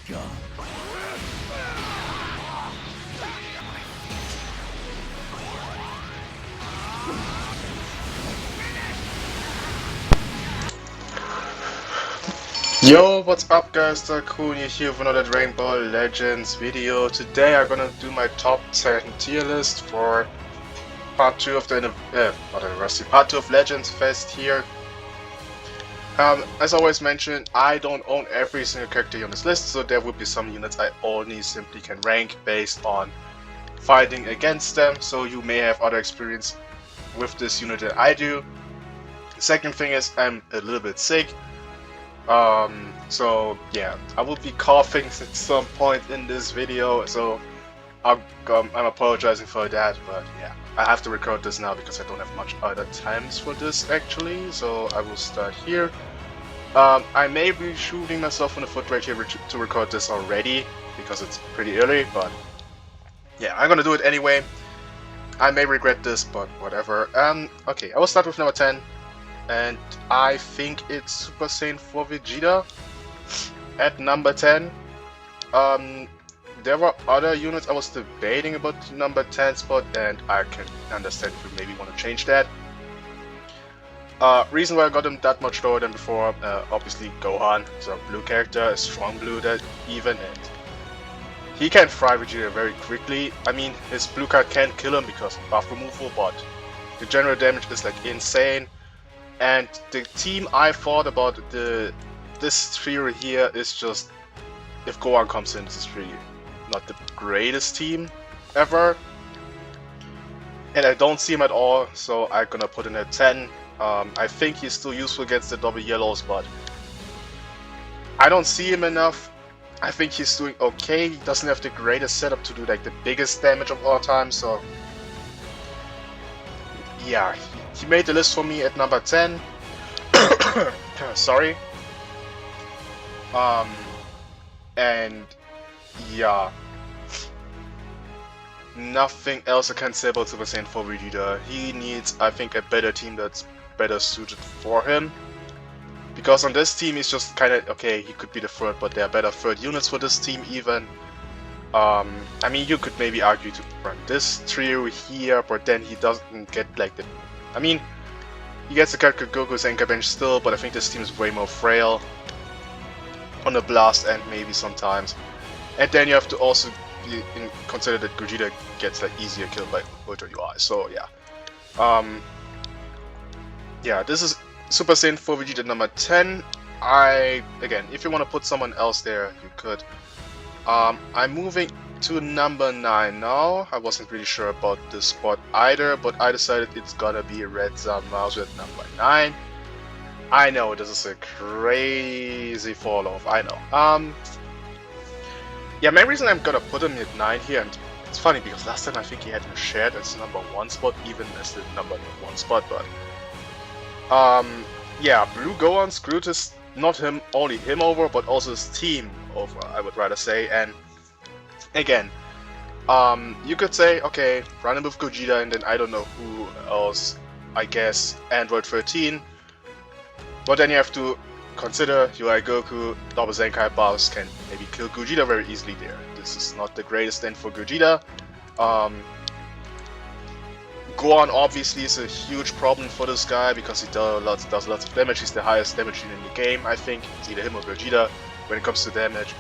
Yo, what's up guys, Dakuni here with another Dragonball Legends video. Today I'm gonna do my top 10 tier list for part 2 of the part 2 of Legends Fest here. As always mentioned, I don't own every single character on this list, so there will be some units I only simply can rank based on fighting against them, so you may have other experience with this unit than I do. The second thing is I'm a little bit sick. So yeah, I will be coughing at some point in this video, so I'm apologizing for that, but yeah, I have to record this now because I don't have much other times for this actually, so I will start here. I may be shooting myself in the foot right here to record this already, because it's pretty early, but yeah, I'm gonna do it anyway. I may regret this, but whatever. Okay, I will start with number 10. And I think it's Super Saiyan 4 Vegeta at number 10. There were other units I was debating about the number 10 spot, and I can understand if you maybe want to change that. Reason why I got him that much lower than before, obviously Gohan, so a blue character, a strong blue that even, and he can fry Vegeta very quickly. I mean, his blue card can't kill him because of buff removal, but the general damage is like insane. And the team I thought about this trio here is just, if Gohan comes in, this is really not the greatest team ever. And I don't see him at all, so I'm gonna put in a 10. I think he's still useful against the double yellows, but I don't see him enough. I think he's doing okay. He doesn't have the greatest setup to do like the biggest damage of all time, so yeah. He made the list for me at number 10. Sorry. And yeah. Nothing else I can say about Super Saiyan 4 Vegeta. He needs, I think, a better team that's better suited for him. Because on this team, he's just kind of, okay, he could be the third, but there are better third units for this team even. I mean, you could maybe argue to run this trio here, but then he doesn't get like the... I mean, he gets the character Goku's anchor bench still, but I think this team is way more frail on the blast end maybe sometimes. And then you have to also consider that Gogeta gets like easier killed by Ultra UI. So yeah, yeah, this is Super Saiyan 4 Vegeta number 10. Again, if you want to put someone else there, you could. I'm moving to number 9 now. I wasn't really sure about this spot either, but I decided it's gonna be Red Zamasu at number 9. I know this is a crazy fall off, I know. Yeah, main reason I'm gonna put him at 9 here, and it's funny because last time I think he had him shared as number 1 spot, even as the number 1 spot, but yeah, Blue Gohan screwed his, not him, only him over, but also his team over, I would rather say. And again, you could say, okay, run him with Gogeta, and then I don't know who else, I guess Android 13. But then you have to consider UI Goku, Double Zenkai Boss can maybe kill Gogeta very easily there. This is not the greatest end for Gogeta. Gohan obviously is a huge problem for this guy because he does lots of damage. He's the highest damage in the game, I think. It's either him or Gogeta when it comes to damage.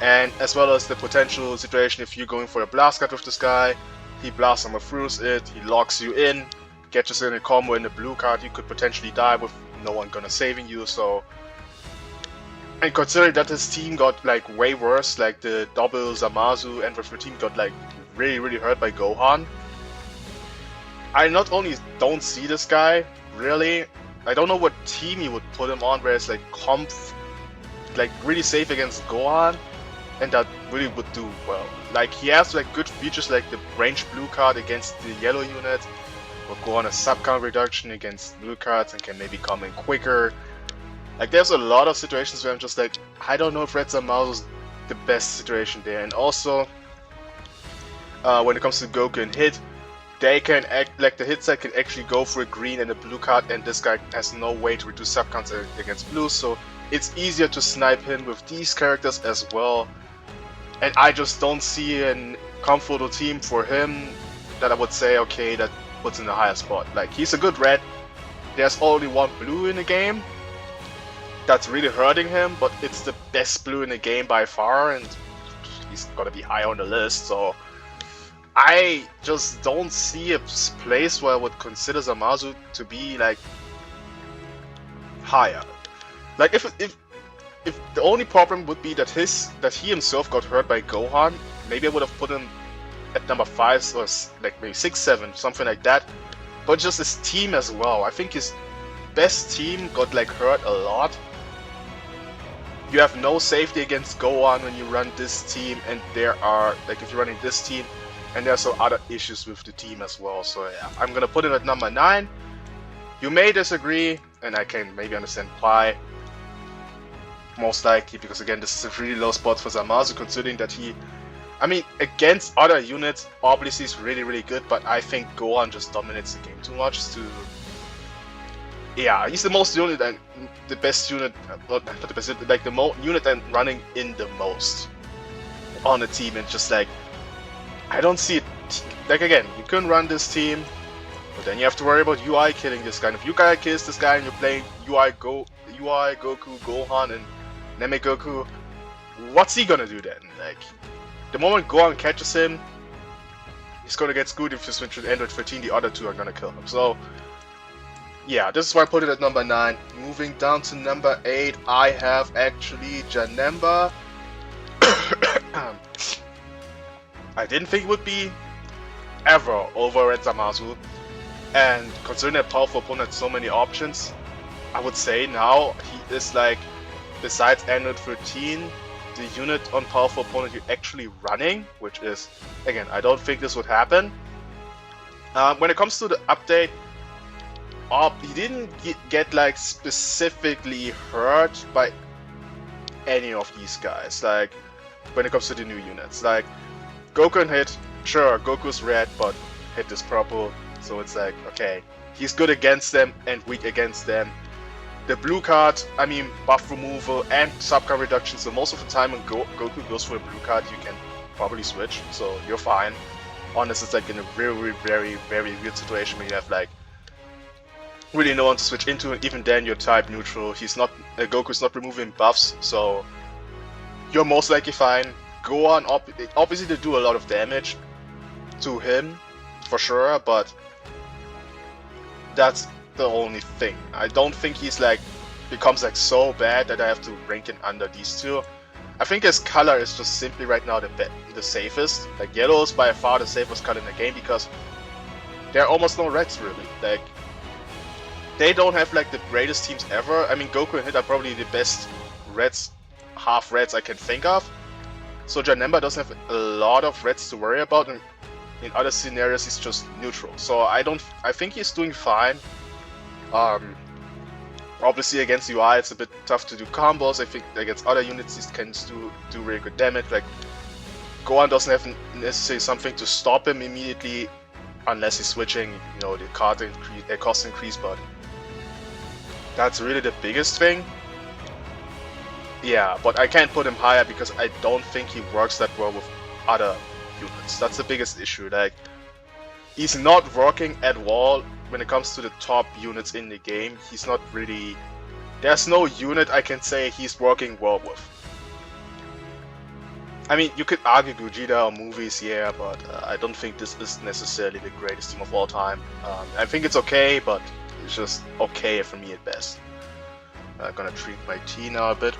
And as well as the potential situation if you're going for a blast cut with this guy, he blasts armor through it, he locks you in, catches in a combo in the blue card, you could potentially die with no one gonna saving you, so... And considering that his team got like way worse, like the double Zamasu and Android 13 got like really hurt by Gohan. I not only don't see this guy, really, I don't know what team you would put him on where it's like like really safe against Gohan, and that really would do well. Like he has like good features like the range blue card against the yellow unit, or Gohan a sub count reduction against blue cards and can maybe come in quicker. Like there's a lot of situations where I'm just like, I don't know if Red Zamasu is the best situation there. And also, when it comes to Goku and Hit, they can act like the hit side can actually go for a green and a blue card, and this guy has no way to reduce sub counts against blue, so it's easier to snipe him with these characters as well. And I just don't see a comfortable team for him that I would say, okay, that puts in a higher spot. Like, he's a good red. There's only one blue in the game. That's really hurting him, but it's the best blue in the game by far, and he's gonna be high on the list, so I just don't see a place where I would consider Zamasu to be, like, higher. Like, if the only problem would be that he himself got hurt by Gohan, maybe I would have put him at number 5 or like maybe 6, 7, something like that. But just his team as well. I think his best team got like hurt a lot. You have no safety against Gohan when you run this team, and there are, like, if you're running this team, and there's some other issues with the team as well. So yeah, I'm gonna put him at number 9. You may disagree, and I can maybe understand why. Most likely because, again, this is a really low spot for Zamasu, considering that I mean, against other units, obviously he's really, really good, but I think Gohan just dominates the game too much yeah, he's the most unit and the best unit, not the best, like the unit and running in the most on the team, and just like, I don't see it. Like, again, you can run this team, but then you have to worry about UI killing this guy. And if UI kills this guy and you're playing UI Goku, Gohan, and Namegoku, what's he gonna do then? Like, the moment Gohan catches him, he's gonna get screwed if you switch to Android 13, the other two are gonna kill him. So, yeah, this is why I put it at number 9. Moving down to number 8, I have actually Janemba. I didn't think it would be ever over at Zamasu, and considering that powerful opponent has so many options, I would say now he is, like, besides Android 13, the unit on powerful opponent you're actually running, which is, again, I don't think this would happen. When it comes to the update, he didn't get like specifically hurt by any of these guys. Like, when it comes to the new units, like Goku and hit, sure, Goku's red, but hit is purple, so it's like, okay, he's good against them and weak against them. The blue card, I mean, buff removal and subcard reduction, so most of the time when Goku goes for a blue card, you can probably switch, so you're fine. Unless it's like in a very, very, very weird situation where you have like really no one to switch into, and even then you're type neutral. Goku's not removing buffs, so you're most likely fine. Gohan, obviously they do a lot of damage to him, for sure, but that's the only thing. I don't think he's like becomes like so bad that I have to rank him under these two. I think his color is just simply right now the safest. Like, yellow is by far the safest color in the game because there are almost no reds really. Like, they don't have like the greatest teams ever. I mean, Goku and Hit are probably the best reds, half reds I can think of. So Janemba doesn't have a lot of reds to worry about, and in other scenarios he's just neutral. So I think he's doing fine. Obviously against UI it's a bit tough to do combos. I think against other units he can do really good damage. Like, Gohan doesn't have necessarily something to stop him immediately unless he's switching, you know, the cost increase, but that's really the biggest thing. Yeah, but I can't put him higher because I don't think he works that well with other units. That's the biggest issue. Like, he's not working at all when it comes to the top units in the game. He's not really... There's no unit I can say he's working well with. I mean, you could argue Gogeta or movies, yeah, but I don't think this is necessarily the greatest team of all time. I think it's okay, but it's just okay for me at best. I'm gonna treat my tea now a bit.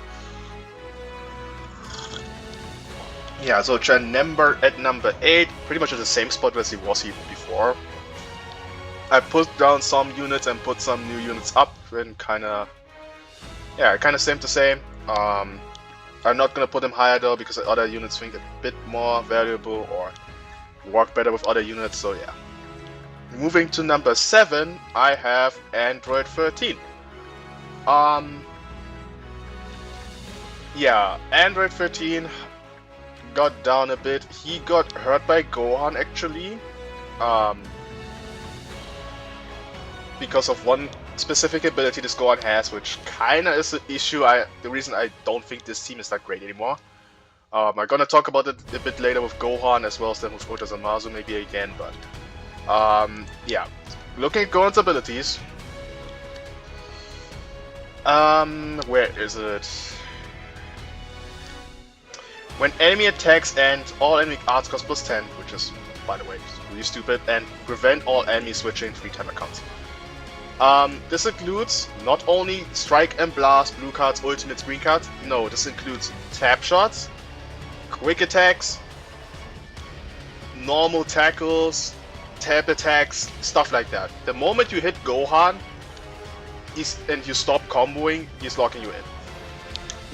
Yeah, so Janemba at number 8, pretty much at the same spot as he was even before. I put down some units and put some new units up, and kinda same to same. I'm not gonna put him higher though because other units think a bit more valuable or work better with other units, so yeah. Moving to number 7, I have Android 13. Yeah, Android 13 got down a bit. He got hurt by Gohan actually. Because of one specific ability this Gohan has, which kinda is an issue. The reason I don't think this team is that great anymore. I'm gonna talk about it a bit later with Gohan as well as then with Ota Zamasu maybe again, but yeah. Looking at Gohan's abilities. Where is it? When enemy attacks and all enemy arts cost +10, which is, by the way, really stupid, and prevent all enemies switching 3-time accounts. This includes not only strike and blast, blue cards, ultimates, green cards. No, this includes tap shots, quick attacks, normal tackles, tap attacks, stuff like that. The moment you hit Gohan and you stop comboing, he's locking you in.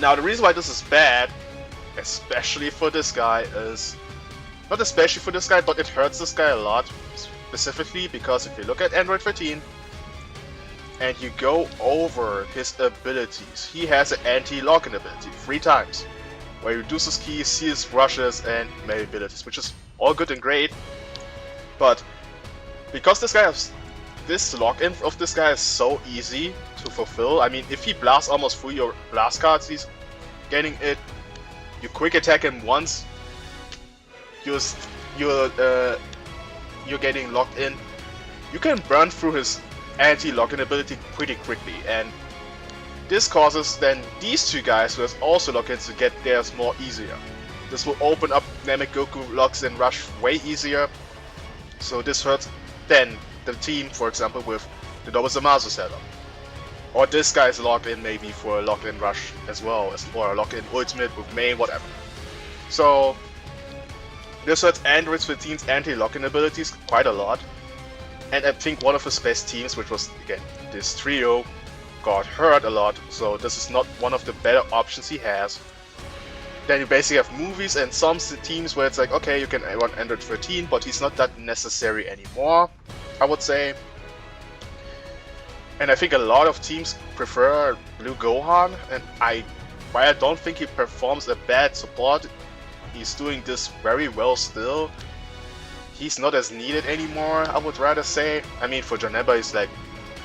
Now, the reason why this is bad, especially for this guy, is not especially for this guy, but it hurts this guy a lot, specifically because if you look at Android 13 and you go over his abilities, he has an anti-lock-in ability 3 times, where he reduces keys, seals, rushes, and melee abilities, which is all good and great, but because this guy has this lock-in of this guy is so easy to fulfill. I mean, if he blasts almost through your blast cards, he's getting it. You quick attack him once, you're getting locked in. You can burn through his anti-lock-in ability pretty quickly, and this causes then these two guys who has also lock-ins to get theirs more easier. This will open up Namek Goku locks and rush way easier, so this hurts then the team, for example, with the double Zamasu setup. Or this guy's locked in maybe for a lock-in rush as well, or a lock-in ultimate with main, whatever. So this hurts Android 13's anti-lock-in abilities quite a lot. And I think one of his best teams, which was again this trio, got hurt a lot, so this is not one of the better options he has. Then you basically have movies and some teams where it's like, okay, you can run Android 13, but he's not that necessary anymore, I would say. And I think a lot of teams prefer Blue Gohan, and while I don't think he performs a bad support, he's doing this very well still. He's not as needed anymore, I would rather say. I mean, for Janemba he's like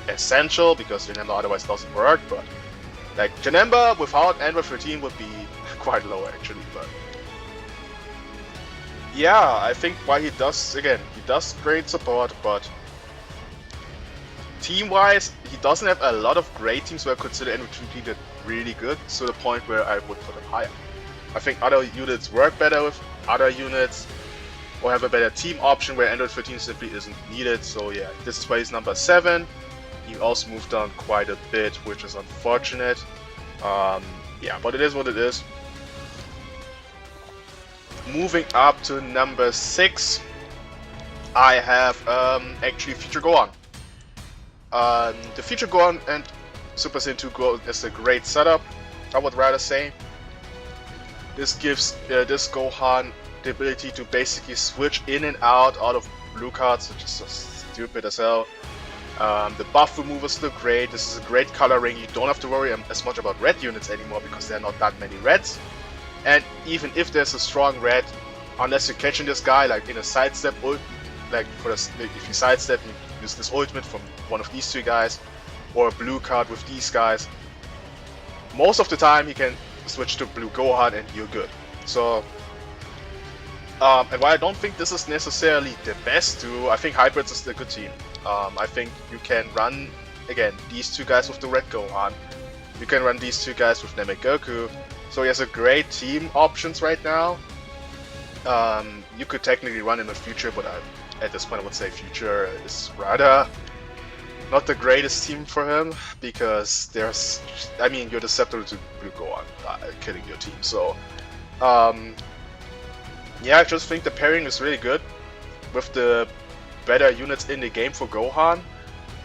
essential, because Janemba otherwise doesn't work, but like Janemba without Android 13 would be quite low actually, but yeah, I think why he does great support, but team-wise, he doesn't have a lot of great teams where I consider Android 13 really good, to the point where I would put him higher. I think other units work better with other units, or have a better team option where Android 13 simply isn't needed, so yeah, this is why he's number 7. He also moved down quite a bit, which is unfortunate. Yeah, but it is what it is. Moving up to number 6, I have actually Future Gohan. The Future Gohan and Super Saiyan 2 Gohan is a great setup, I would rather say. This gives this Gohan the ability to basically switch in and out of blue cards, which is just stupid as hell. The buff removal is still great. This is a great coloring. You don't have to worry as much about red units anymore because there are not that many reds. And even if there's a strong red, unless you're catching this guy like in a sidestep, like if you sidestep, you use this ultimate from one of these two guys, or a blue card with these guys, most of the time you can switch to Blue Gohan and you're good. So, and while I don't think this is necessarily the best duo, I think Hybrids is a good team. I think you can run, again, these two guys with the red Gohan. You can run these two guys with Namek Goku. So he has a great team options right now. You could technically run in the future, but at this point I would say future is rather not the greatest team for him, because there's, I mean, you're susceptible to Blue Gohan killing your team. So, yeah, I just think the pairing is really good with the better units in the game for Gohan.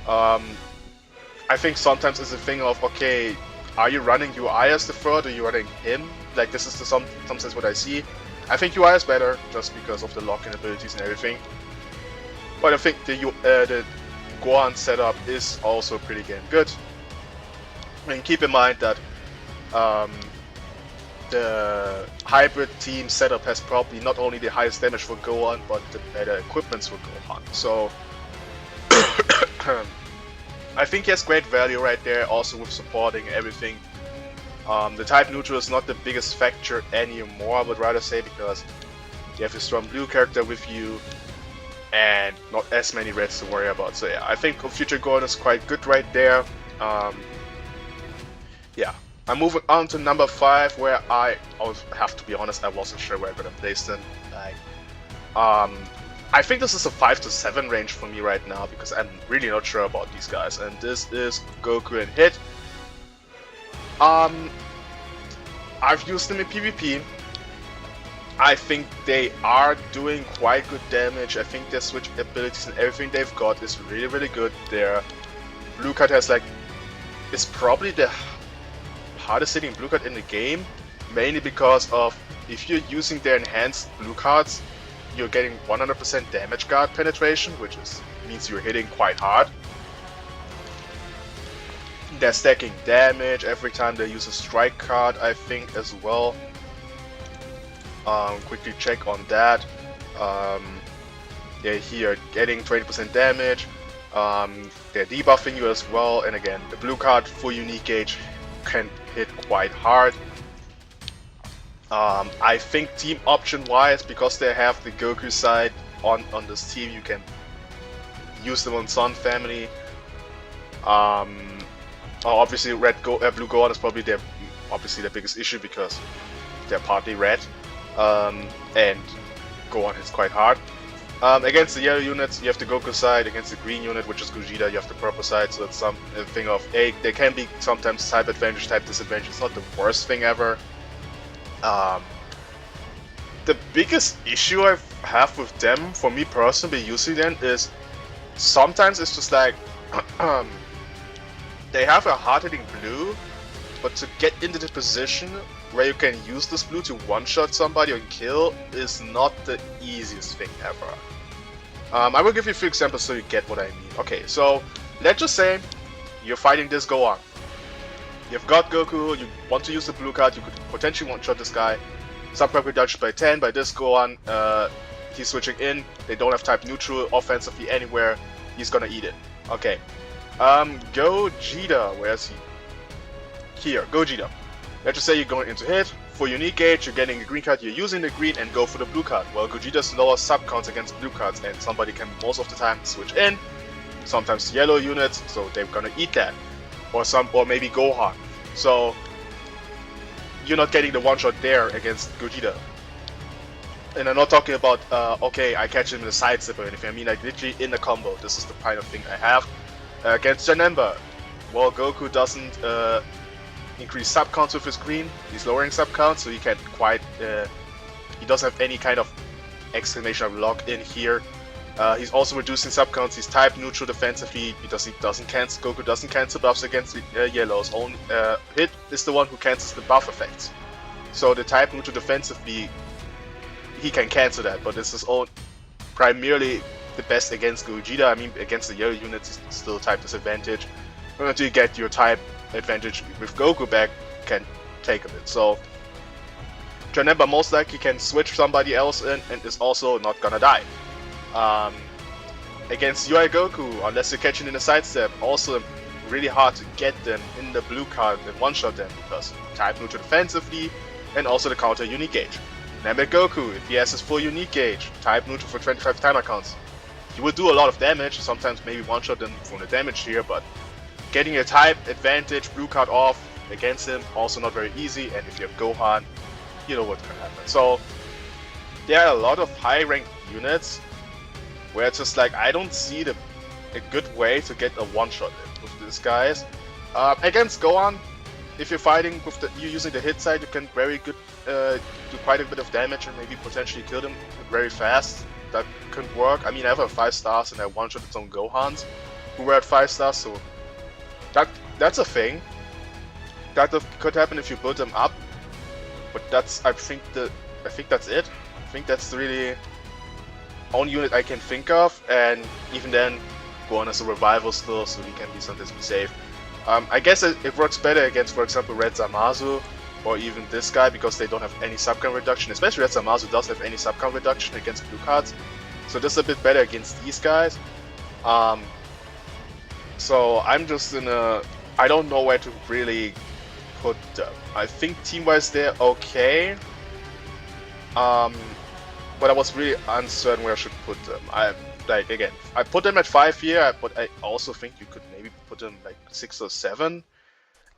I think sometimes it's a thing of, okay, are you running UI as the third, or are you running him? Like, this is sometimes what I see. I think UI is better just because of the lock-in abilities and everything. But I think the Gohan setup is also pretty damn good. And keep in mind that the hybrid team setup has probably not only the highest damage for Gohan, but the better equipments for Gohan. So I think he has great value right there, also with supporting everything. The type neutral is not the biggest factor anymore, I would rather say, because you have a strong blue character with you and not as many reds to worry about. So yeah, I think Future Gohan is quite good right there. Yeah, I'm moving on to number 5, where I have to be honest, I wasn't sure where I'm gonna place them. Like, I think this is a 5 to 7 range for me right now, because I'm really not sure about these guys. And this is Goku and Hit. I've used them in PvP. I think they are doing quite good damage. I think their switch abilities and everything they've got is really, really good. Their blue card has is probably the hardest hitting blue card in the game, mainly because of if you're using their enhanced blue cards, you're getting 100% damage guard penetration, which means you're hitting quite hard. They're stacking damage every time they use a strike card, I think, as well. Quickly check on that. They're here getting 20% damage. They're debuffing you as well, and again, the blue card for unique gauge can hit quite hard. I think team option wise, because they have the Goku side on this team, you can use them on Sun Family. Obviously, blue Gohan is probably their biggest issue because they're partly red, and Gohan hits quite hard. Against the yellow units, you have the Goku side. Against the green unit, which is Gogeta, you have the purple side. So it's a thing of, they can be sometimes type advantage, type disadvantage. It's not the worst thing ever. The biggest issue I have with them, for me personally, using them, is sometimes it's just like they have a hard-hitting blue, but to get into the position where you can use this blue to one-shot somebody or kill is not the easiest thing ever. I will give you a few examples so you get what I mean. Okay, so let's just say you're fighting this Gohan. You've got Goku, you want to use the blue card, you could potentially one-shot this guy. Subcard reduction by 10 by this Gohan. He's switching in, they don't have type neutral offensively anywhere, he's gonna eat it. Okay. Gogeta, where is he? Here, Gogeta. Let's just say you're going into hit. For unique gauge, you're getting a green card, you're using the green and go for the blue card. Well, Gogeta's lower sub counts against blue cards, and somebody can most of the time switch in. Sometimes yellow units, so they're gonna eat that. Or maybe Gohan. So you're not getting the one shot there against Gogeta. And I'm not talking about okay, I catch him in the side step or anything. I mean like literally in the combo. This is the kind of thing I have. Against Janemba, well, Goku doesn't increase sub counts with his green. He's lowering sub counts, so he can't quite. He doesn't have any kind of exclamation of lock in here. He's also reducing sub counts. He's type neutral defensively because he doesn't cancel. Goku doesn't cancel buffs against the yellows. Only Hit is the one who cancels the buff effects. So the type neutral defensively, he can cancel that. But this is all primarily the best against Gogeta. I mean, against the yellow units, it's still type disadvantage. But until you get your type advantage with Goku back, can take a bit. So Janemba most likely can switch somebody else in and is also not gonna die. Against UI Goku, unless you're catching in a sidestep, also really hard to get them in the blue card and one-shot them because type neutral defensively and also the counter unique gauge. Namek Goku, if he has his full unique gauge, type neutral for 25 timer counts. He will do a lot of damage, sometimes maybe one-shot them from the damage here, but getting a type advantage, blue card off against him, also not very easy, and if you have Gohan, you know what can happen. So there are a lot of high-ranked units where it's just like, I don't see a good way to get a one-shot in with these guys. Against Gohan, if you're fighting with you using the hit side, you can very good do quite a bit of damage and maybe potentially kill them very fast. That could work. I mean, I have 5 stars and I one-shotted some Gohans who were at 5 stars, so that's a thing. That could happen if you build them up. But I think that's it. I think that's the really only unit I can think of, and even then, Gohan is a revival still, so he can be sometimes be safe. I guess it works better against, for example, Red Zamasu, or even this guy, because they don't have any subcount reduction. Especially Red Zamasu doesn't have any subcount reduction against blue cards, so this is a bit better against these guys. So I'm just in a... I don't know where to really put them. I think team-wise they're okay. But I was really uncertain where I should put them. Again, I put them at 5 here, but I also think you could maybe put them like 6 or 7.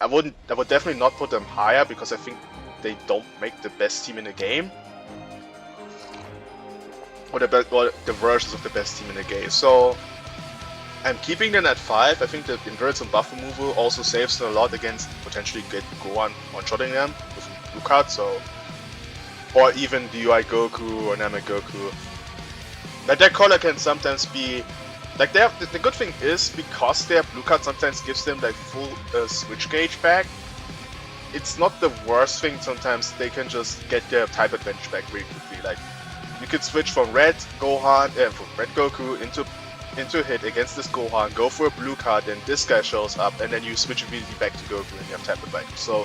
I would definitely not put them higher because I think they don't make the best team in the game. Or the versions of the best team in the game. So I'm keeping them at 5. I think the endurance and buff removal also saves them a lot against potentially get Gohan one-shotting them with a blue card, so... Or even the UI Goku or Namek Goku. Like their color can sometimes be... Like the good thing is, because their blue card sometimes gives them like full switch gauge back, it's not the worst thing. Sometimes they can just get their type advantage back really quickly. Like you could switch from red Gohan, from red Goku into a hit against this Gohan, go for a blue card, then this guy shows up, and then you switch immediately back to Goku and you have type advantage. So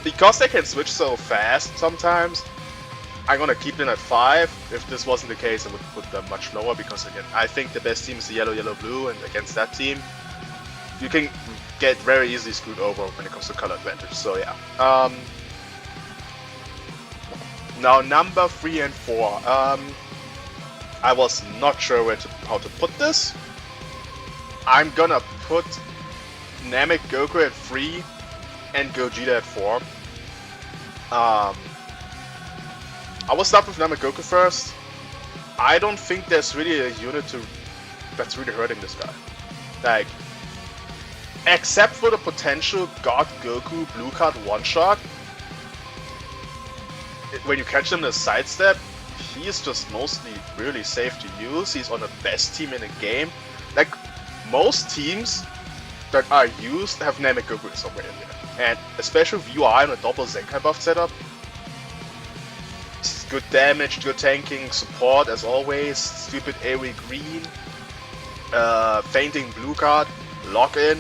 because they can switch so fast sometimes, I'm gonna keep them at 5. If this wasn't the case, I would put them much lower because again, I think the best team is the yellow, yellow, blue, and against that team, you can get very easily screwed over when it comes to color advantage. So yeah. Now number 3 and 4. I was not sure how to put this. I'm gonna put Namek Goku at 3 and Gogeta at 4. I will start with Namek Goku first. I don't think there's really a unit that's really hurting this guy. Like, except for the potential God Goku blue card one-shot, when you catch him in a sidestep, he is just mostly really safe to use. He's on the best team in the game. Like, most teams that are used have Namek Goku somewhere in there. And especially if you are in a double Zenkai buff setup, good damage, good tanking, support as always, stupid AoE green, fainting blue card, lock in.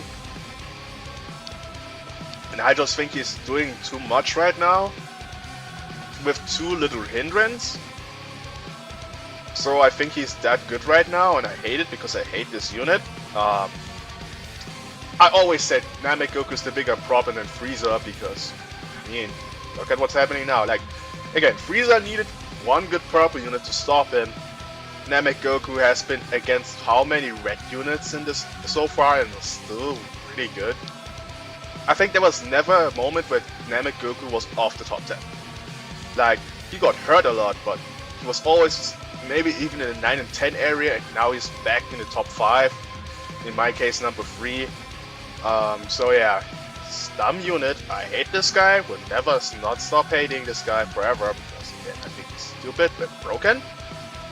And I just think he's doing too much right now, with too little hindrance. So I think he's that good right now, and I hate it because I hate this unit. I always said Namek Goku is the bigger problem than Frieza because, I mean, look at what's happening now. Like, again, Frieza needed one good purple unit to stop him. Namek Goku has been against how many red units in this so far and was still really good. I think there was never a moment where Namek Goku was off the top 10. Like, he got hurt a lot, but he was always maybe even in the 9 and 10 area, and now he's back in the top 5. In my case, number 3. So yeah, dumb unit. I hate this guy. Will never not stop hating this guy forever because again, I think he's stupid and broken.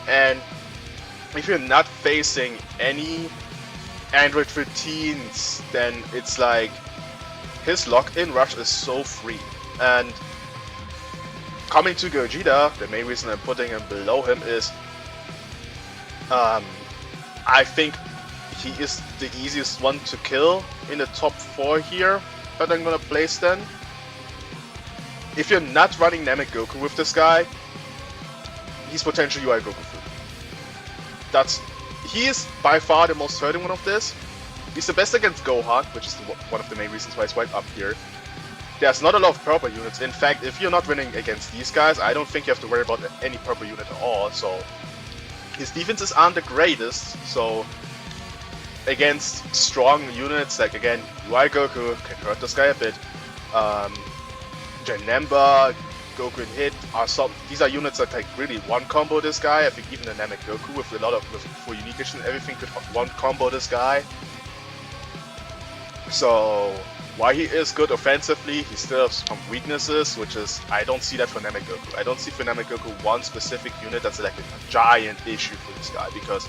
And if you're not facing any Android 13s, then it's like his lock-in rush is so free. And coming to Gogeta, the main reason I'm putting him below him is I think he is the easiest one to kill in the top 4 here that I'm gonna place then. If you're not running Namek Goku with this guy, he's potentially UI Goku food. He is by far the most hurting one of this. He's the best against Gohan, which is one of the main reasons why he's right up here. There's not a lot of purple units. In fact, if you're not winning against these guys, I don't think you have to worry about any purple unit at all. So his defenses aren't the greatest. So against strong units, like again, UI Goku can hurt this guy a bit. Janemba, Goku and Hit are these are units that like really one combo this guy. I think even the Namek Goku with full unique and everything could one combo this guy. So while he is good offensively, he still has some weaknesses, which is I don't see that for Namek Goku. I don't see for Namek Goku one specific unit that's like a giant issue for this guy because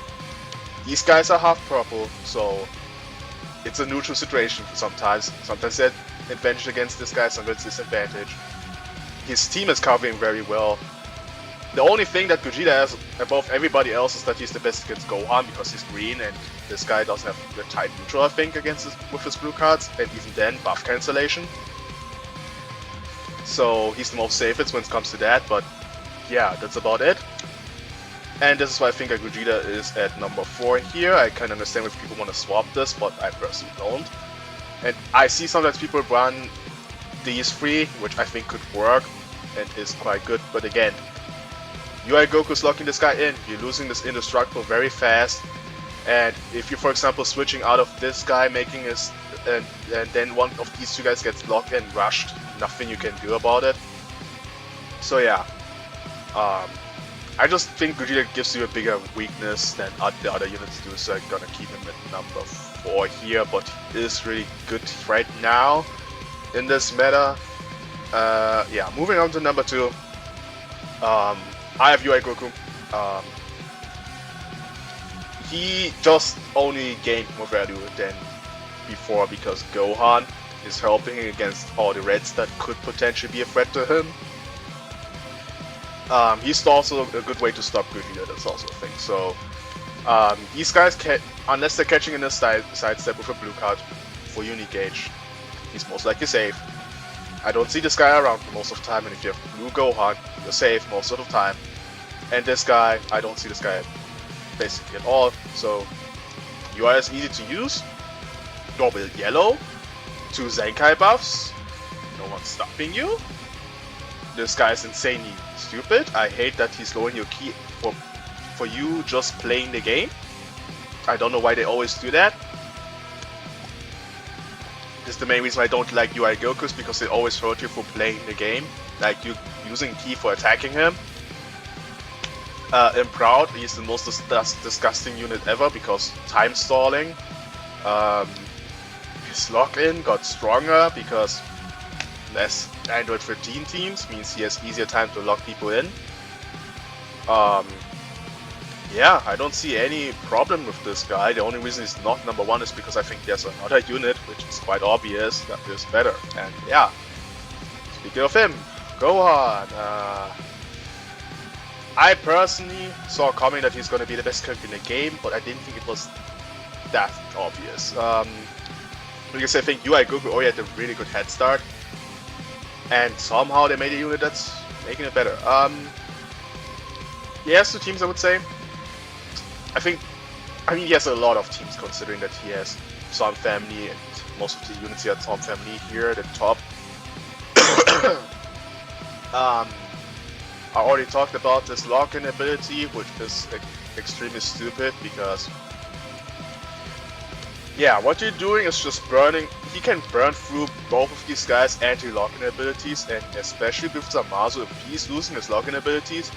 these guys are half purple, so it's a neutral situation sometimes. Sometimes they're advantage against this guy, sometimes disadvantage. His team is covering very well. The only thing that Gogeta has above everybody else is that he's the best against Gohan because he's green and this guy doesn't have the tight neutral, I think, with his blue cards, and even then, buff cancellation. So he's the most safest when it comes to that, but yeah, that's about it. And this is why I think Gogeta is at number 4 here. I can understand if people want to swap this, but I personally don't. And I see sometimes people run these 3, which I think could work and is quite good. But again, UI Goku's locking this guy in, you're losing this indestructible very fast. And if you're, for example, switching out of this guy, making his, and then one of these 2 guys gets locked and rushed, nothing you can do about it. So yeah, I just think Gogeta gives you a bigger weakness than the other units do, so I'm gonna keep him at number 4 here, but he is really good right now in this meta. Yeah, moving on to number 2. I have UI Goku. He just only gained more value than before because Gohan is helping against all the reds that could potentially be a threat to him. He's also a good way to stop Gogeta, that's also a thing. So these guys can, unless they're catching in a sidestep with a blue card for Unigage, he's most likely safe. I don't see this guy around most of the time, and if you have blue Gohan, you're safe most of the time. And this guy, I don't see this guy basically at all. So UI is easy to use. Double yellow, 2 Zenkai buffs, no one's stopping you. This guy is insanely stupid. I hate that he's lowering your ki for you just playing the game. I don't know why they always do that. This is the main reason I don't like UI Goku's, because they always hurt you for playing the game. Like you using ki for attacking him. In Proud, he's the most disgusting unit ever because time stalling. His lock-in got stronger because less Android 13 teams means he has easier time to lock people in. Yeah, I don't see any problem with this guy. The only reason he's not number 1 is because I think there's another unit, which is quite obvious, that is better. And yeah, speaking of him, Gohan. I personally saw coming that he's going to be the best character in the game, but I didn't think it was that obvious. Because I think UI Goku already had a really good head start, and somehow they made a unit that's making it better. He has 2 teams, I would say. I mean, he has a lot of teams, considering that he has Sun Family, and most of the units he had Sun Family here at the top. I already talked about this lock-in ability, which is extremely stupid because, yeah, what you're doing is just burning. He can burn through both of these guys' anti-lock-in abilities, and especially with Zamasu, if he's losing his lock-in abilities,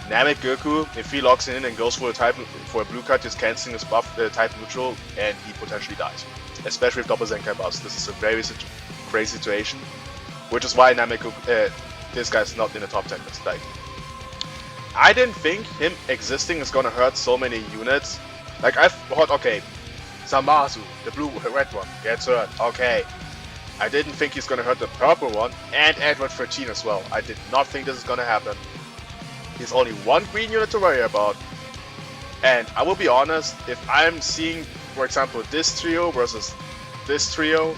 Namek Goku, if he locks in and goes for a blue card, just cancelling his buff type neutral, and he potentially dies. Especially with double Zenkai buffs. This is a very crazy situation, which is why Namek Goku, this guy's not in the top 10 list. Like, I didn't think him existing is gonna hurt so many units. Like, I thought, okay, Zamasu, the red one, gets hurt. Okay. I didn't think he's gonna hurt the purple one and Android 13 as well. I did not think this is gonna happen. He's only 1 green unit to worry about. And I will be honest, if I'm seeing, for example, this trio versus this trio,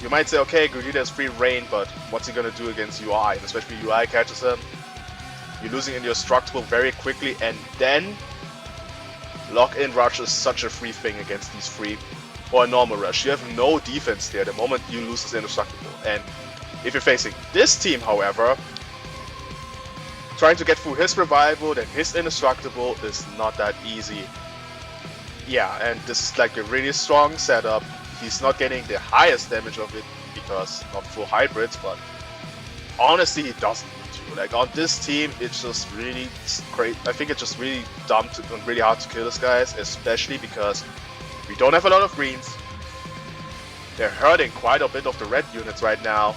you might say, okay, Gogeta has free reign, but what's he gonna do against UI? And especially UI catches him. You're losing indestructible very quickly, and then lock-in rush is such a free thing against these 3. Or a normal rush. You have no defense there the moment you lose this indestructible. And if you're facing this team, however, trying to get through his revival, then his indestructible is not that easy. Yeah, and this is like a really strong setup. He's not getting the highest damage of it because not full hybrids, but honestly, he doesn't need to. Like on this team, it's just really great. I think it's just really dumb and really hard to kill these guys, especially because we don't have a lot of greens. They're hurting quite a bit of the red units right now.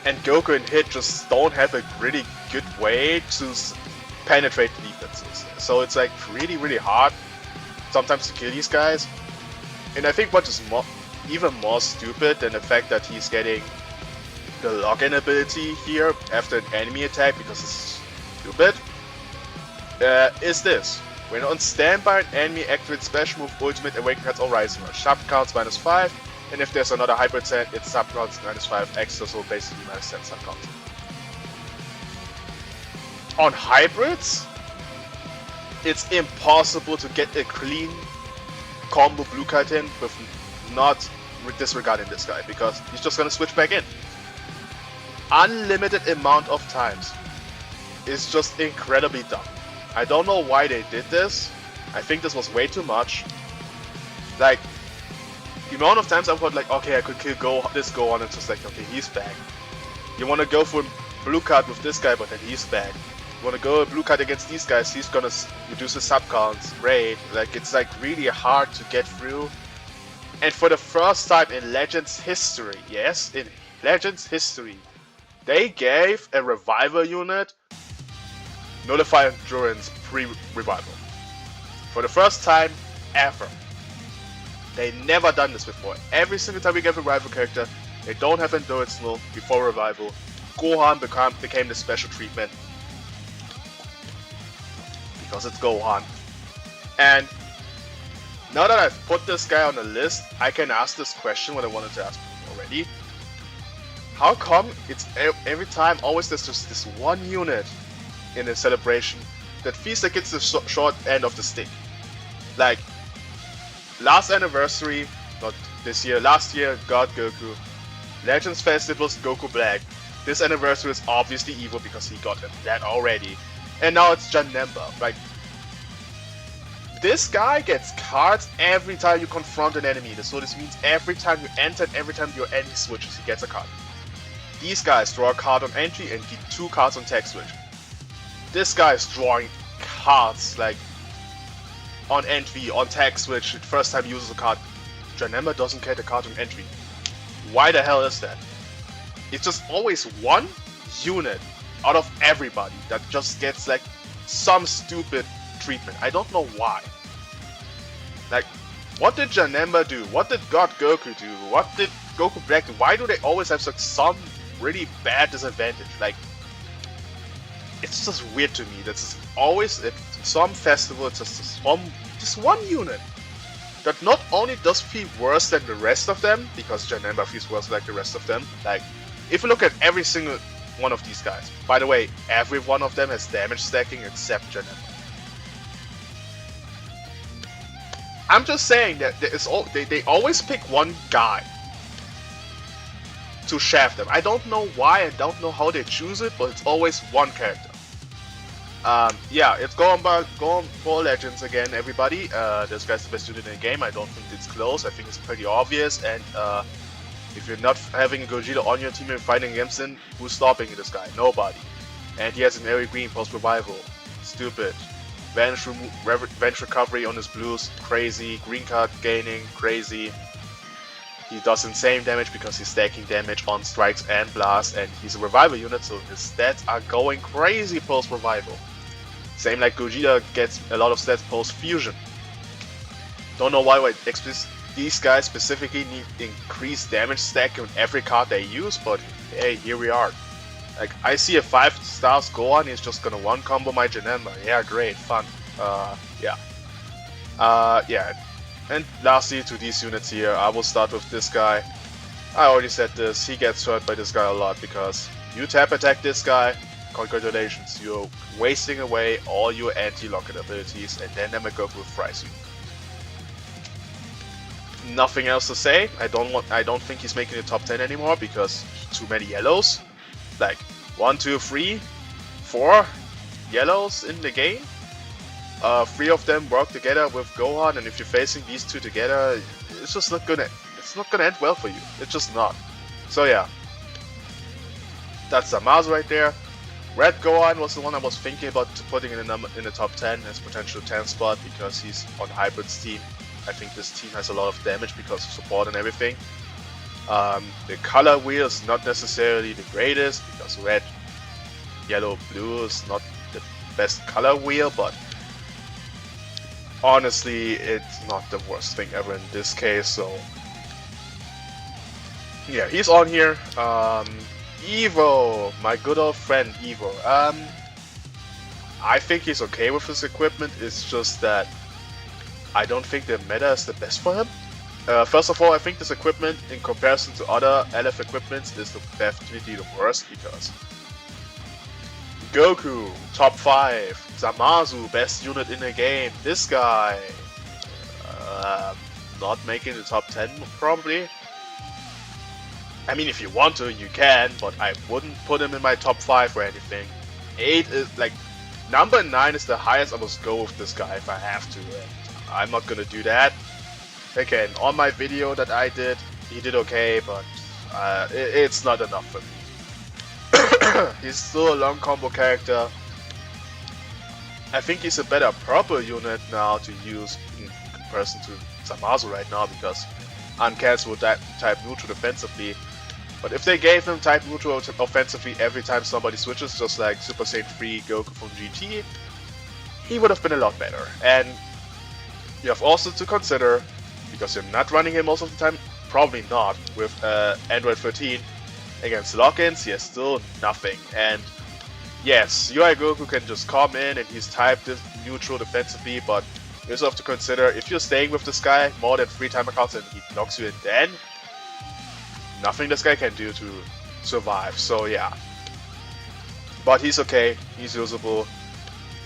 And Goku and Hit just don't have a really good way to penetrate the defenses. So it's like really hard sometimes to kill these guys. And I think what is even more stupid than the fact that he's getting the lock-in ability here after an enemy attack, because it's stupid, is this. When on standby, an enemy activates Splash Move, Ultimate, Awaken Cards, or Rising Rush. Sub counts -5, and if there's another hybrid set, it's sub counts -5 extra, so basically -10 sub counts. on hybrids, it's impossible to get a clean combo blue card in with not disregarding this guy, because he's just gonna switch back in. Unlimited amount of times. It's just incredibly dumb. I don't know why they did this. I think this was way too much. Like, the amount of times I thought like, okay, I could kill this Gohan, and just like, okay, he's back. You wanna go for blue card with this guy, but then he's back. You wanna go a blue card against these guys, he's gonna reduce the sub counts, raid. Like, it's like really hard to get through. And for the first time in Legends history, yes, in Legends history, they gave a revival unit Nullify Endurance pre-revival. For the first time ever. They never done this before. Every single time we get a revival character, they don't have Endurance Null before revival. Gohan became the special treatment. Because it's Gohan. And now that I've put this guy on the list, I can ask this question, what I wanted to ask already. How come it's every time always there's just this one unit in a celebration that feels like it's the short end of the stick? Like, last anniversary, not this year, last year, God Goku. Legends Festivals, Goku Black. This anniversary is obviously evil because he got that already. And now it's Janemba. Like, this guy gets cards every time you confront an enemy. So this means every time you enter and every time your enemy switches, he gets a card. These guys draw a card on entry and get 2 cards on tech switch. This guy is drawing cards like on entry, on tech switch, first time he uses a card. Janemba doesn't get a card on entry. Why the hell is that? It's just always one unit out of everybody that just gets like some stupid treatment. I don't know why. Like, what did Janemba do? What did God Goku do? What did Goku Black do? Why do they always have like some really bad disadvantage? Like, it's just weird to me. That's always at some festival. It's just this one unit that not only does feel worse than the rest of them, because Janemba feels worse like the rest of them. Like, if you look at every single one of these guys, by the way, every one of them has damage stacking except Janemba. I'm just saying that they always pick one guy to shaft them. I don't know why, I don't know how they choose it, but it's always one character. Yeah, it's Dragonball Legends again, everybody. This guy's the best unit in the game. I don't think it's close. I think it's pretty obvious. And if you're not having a Gogeta on your team and fighting against him, who's stopping this guy? Nobody. And he has an Airy Green post-revival. Stupid. Venge recovery on his blues, crazy. Green card gaining, crazy. He does insane damage because he's stacking damage on strikes and blasts, and he's a revival unit, so his stats are going crazy post-revival. Same like Gogeta gets a lot of stats post-fusion. Don't know why these guys specifically need increased damage stack on every card they use, but hey, here we are. Like, I see a 5 stars Gohan, he's just gonna one combo my Janemba. Yeah, great, fun. Yeah. And lastly, to these units here, I will start with this guy. I already said this, he gets hurt by this guy a lot because you tap attack this guy, congratulations, you're wasting away all your anti-locket abilities, and then Namagoku fries you. Nothing else to say. I don't think he's making the top 10 anymore because too many yellows. Like 1, 2, 3, 4 yellows in the game. 3 of them work together with Gohan, and if you're facing these 2 together, it's just not gonna end well for you. It's just not. So yeah, that's Zamasu right there. Red Gohan was the one I was thinking about putting in the top 10 as potential 10 spot because he's on Hybrid's team. I think this team has a lot of damage because of support and everything. The color wheel is not necessarily the greatest because red, yellow, blue is not the best color wheel, but honestly, it's not the worst thing ever in this case. So yeah, he's on here. Evo, my good old friend Evo. I think he's okay with his equipment. It's just that I don't think the meta is the best for him. First of all, I think this equipment, in comparison to other LF equipments, is definitely the worst because Goku, top 5. Zamasu, best unit in the game. This guy, not making the top 10 probably. I mean, if you want to, you can, but I wouldn't put him in my top 5 or anything. 8 is like, number 9 is the highest I must go with this guy if I have to. And I'm not gonna do that. Again, on my video that I did, he did okay, but it's not enough for me. He's still a long combo character. I think he's a better proper unit now to use in comparison to Zamasu right now, because uncancel that type neutral defensively. But if they gave him type neutral offensively every time somebody switches, just like Super Saiyan 3 Goku from GT, he would have been a lot better. And you have also to consider, because you're not running him most of the time, probably not, with Android 13, against lock-ins, he has still nothing. And yes, UI Goku can just come in and he's typed neutral defensively, but you also have to consider, if you're staying with this guy more than 3 timer counts and he knocks you in, then nothing this guy can do to survive. So yeah, but he's okay, he's usable.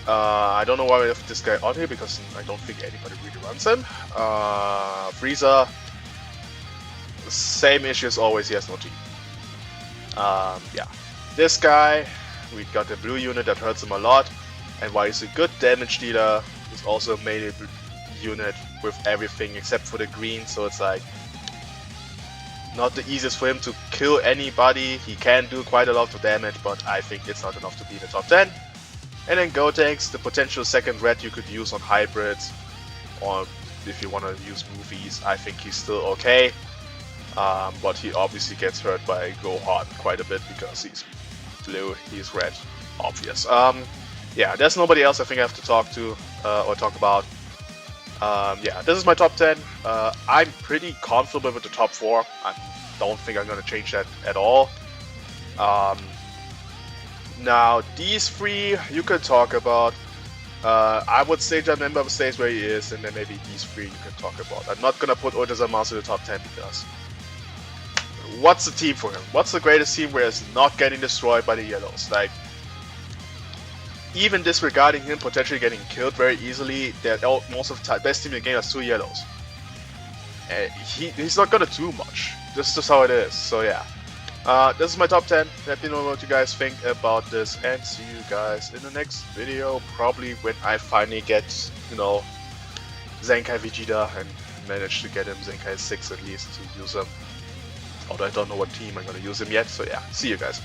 I don't know why we have this guy on here, because I don't think anybody really runs him. Frieza, same issue as always, he has no team. Yeah, this guy, we got the blue unit that hurts him a lot, and while he's a good damage dealer, he's also a melee unit with everything except for the green, so it's like not the easiest for him to kill anybody. He can do quite a lot of damage, but I think it's not enough to be in the top 10. And then Gotenks, the potential second red you could use on hybrids, or if you want to use movies, I think he's still okay. But he obviously gets hurt by Gohan quite a bit because he's blue, he's red, obvious. Yeah, there's nobody else I think I have to talk to or talk about. Yeah, this is my top 10. I'm pretty comfortable with the top 4. I don't think I'm going to change that at all. Now, these 3 you could talk about. I would say Janemba stays where he is, and then maybe these 3 you can talk about. I'm not going to put Ultra Zamasu in the top 10 because what's the team for him? What's the greatest team where he's not getting destroyed by the yellows? Like, even disregarding him potentially getting killed very easily, that most of the time, best team in the game has 2 yellows. He's not gonna do much. This is just how it is. So yeah, this is my top 10. Let me know what you guys think about this, and see you guys in the next video. Probably when I finally get, you know, Zenkai Vegeta and manage to get him Zenkai 6 at least to use him. Although I don't know what team I'm gonna use him yet. So yeah, see you guys.